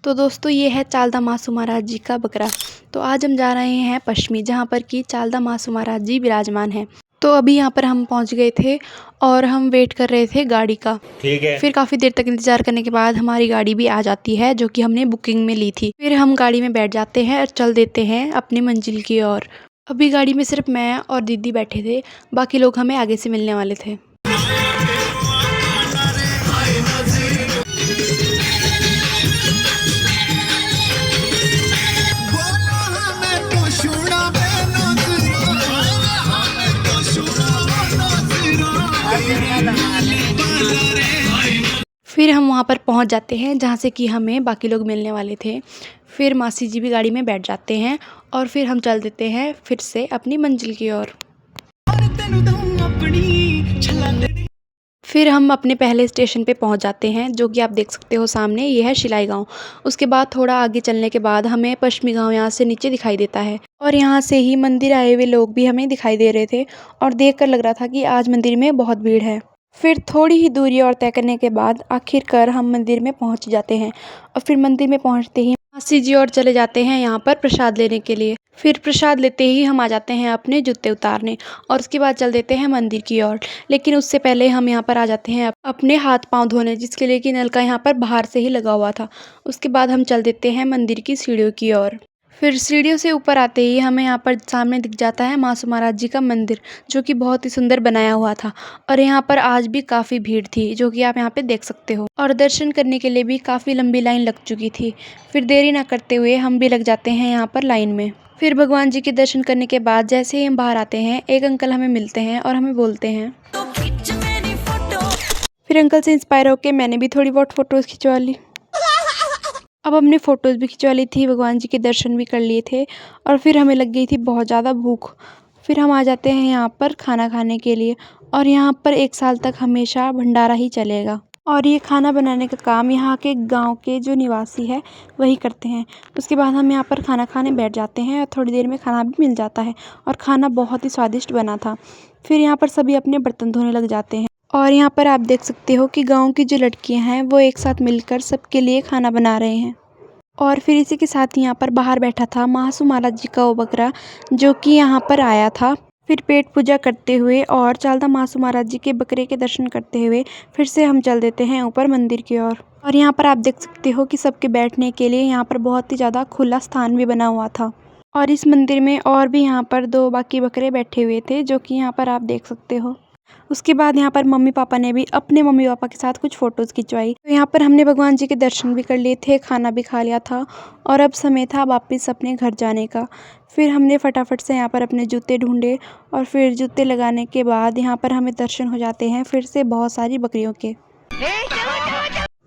तो दोस्तों ये है चालदा मासू महाराज जी का बकरा। तो आज हम जा रहे हैं पश्चिमी, जहाँ पर कि चालदा मासू महाराज जी विराजमान हैं। तो अभी यहाँ पर हम पहुँच गए थे और हम वेट कर रहे थे गाड़ी का। ठीक है। फिर काफ़ी देर तक इंतज़ार करने के बाद हमारी गाड़ी भी आ जाती है, जो कि हमने बुकिंग में ली थी। फिर हम गाड़ी में बैठ जाते हैं और चल देते हैं अपनी मंजिल की ओर। अभी गाड़ी में सिर्फ मैं और दीदी बैठे थे, बाकी लोग हमें आगे से मिलने वाले थे। फिर हम वहाँ पर पहुँच जाते हैं जहाँ से कि हमें बाकी लोग मिलने वाले थे। फिर मासी जी भी गाड़ी में बैठ जाते हैं और फिर हम चल देते हैं फिर से अपनी मंजिल की ओर। फिर हम अपने पहले स्टेशन पे पहुँच जाते हैं, जो कि आप देख सकते हो सामने, ये है शिलाई गाँव। उसके बाद थोड़ा आगे चलने के बाद हमें पश्चिमी गाँव यहाँ से नीचे दिखाई देता है और यहाँ से ही मंदिर आए हुए लोग भी हमें दिखाई दे रहे थे और देखकर लग रहा था कि आज मंदिर में बहुत भीड़ है। फिर थोड़ी ही दूरी और तय करने के बाद आखिरकार हम मंदिर में पहुंच जाते हैं और फिर मंदिर में पहुंचते ही मासी जी और चले जाते हैं यहाँ पर प्रसाद लेने के लिए। फिर प्रसाद लेते ही हम आ जाते हैं अपने जूते उतारने और उसके बाद चल देते हैं मंदिर की ओर। लेकिन उससे पहले हम यहाँ पर आ जाते हैं अपने हाथ पांव धोने, जिसके लिए कि नल का यहाँ पर बाहर से ही लगा हुआ था। उसके बाद हम चल देते हैं मंदिर की सीढ़ियों की ओर। फिर सीढ़ियों से ऊपर आते ही हमें यहाँ पर सामने दिख जाता है मासू महाराज जी का मंदिर, जो कि बहुत ही सुंदर बनाया हुआ था और यहाँ पर आज भी काफ़ी भीड़ थी, जो कि आप यहाँ पे देख सकते हो। और दर्शन करने के लिए भी काफ़ी लंबी लाइन लग चुकी थी। फिर देरी ना करते हुए हम भी लग जाते हैं यहाँ पर लाइन में। फिर भगवान जी के दर्शन करने के बाद जैसे ही हम बाहर आते हैं, एक अंकल हमें मिलते हैं और हमें बोलते हैं। फिर अंकल से इंस्पायर होकर मैंने भी थोड़ी बहुत फ़ोटोज़ खिंचवा ली। अब हमने फ़ोटोज़ भी खिंचवा ली थी, भगवान जी के दर्शन भी कर लिए थे और फिर हमें लग गई थी बहुत ज़्यादा भूख। फिर हम आ जाते हैं यहाँ पर खाना खाने के लिए और यहाँ पर 1 साल तक हमेशा भंडारा ही चलेगा और ये खाना बनाने का काम यहाँ के गांव के जो निवासी है वही करते हैं। उसके बाद हम यहाँ पर खाना खाने बैठ जाते हैं और थोड़ी देर में खाना भी मिल जाता है और खाना बहुत ही स्वादिष्ट बना था। फिर यहाँ पर सभी अपने बर्तन धोने लग जाते हैं और यहाँ पर आप देख सकते हो कि गांव की जो लड़कियां हैं वो एक साथ मिलकर सबके लिए खाना बना रहे हैं। और फिर इसी के साथ यहाँ पर बाहर बैठा था मासू महाराज जी का वो बकरा, जो कि यहाँ पर आया था। फिर पेट पूजा करते हुए और चालदा मासू महाराज जी के बकरे के दर्शन करते हुए फिर से हम चल देते हैं ऊपर मंदिर की ओर। और यहाँ पर आप देख सकते हो कि सबके बैठने के लिए यहाँ पर बहुत ही ज़्यादा खुला स्थान भी बना हुआ था। और इस मंदिर में और भी यहाँ पर 2 बाकी बकरे बैठे हुए थे, जो कि यहाँ पर आप देख सकते हो। उसके बाद यहाँ पर मम्मी पापा ने भी अपने मम्मी पापा के साथ कुछ फ़ोटोज़ खिंचवाई। तो यहाँ पर हमने भगवान जी के दर्शन भी कर लिए थे, खाना भी खा लिया था और अब समय था वापस अपने घर जाने का। फिर हमने फटाफट से यहाँ पर अपने जूते ढूंढे और फिर जूते लगाने के बाद यहाँ पर हमें दर्शन हो जाते हैं फिर से बहुत सारी बकरियों के।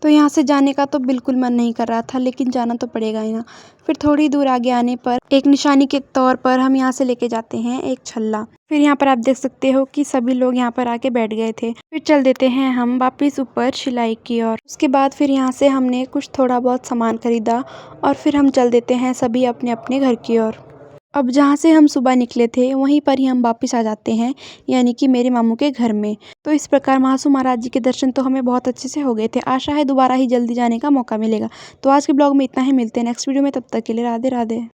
तो यहाँ से जाने का तो बिल्कुल मन नहीं कर रहा था, लेकिन जाना तो पड़ेगा ही ना। फिर थोड़ी दूर आगे आने पर एक निशानी के तौर पर हम यहाँ से लेके जाते हैं एक छल्ला। फिर यहाँ पर आप देख सकते हो कि सभी लोग यहाँ पर आके बैठ गए थे। फिर चल देते हैं हम वापिस ऊपर शिलाई की ओर। उसके बाद फिर यहाँ से हमने कुछ थोड़ा बहुत सामान खरीदा और फिर हम चल देते हैं सभी अपने अपने घर की ओर। अब जहाँ से हम सुबह निकले थे वहीं पर ही हम वापस आ जाते हैं, यानी कि मेरे मामू के घर में। तो इस प्रकार मासू महाराज जी के दर्शन तो हमें बहुत अच्छे से हो गए थे। आशा है दोबारा ही जल्दी जाने का मौका मिलेगा। तो आज के ब्लॉग में इतना ही, मिलते हैं नेक्स्ट वीडियो में, तब तक के लिए राधे राधे।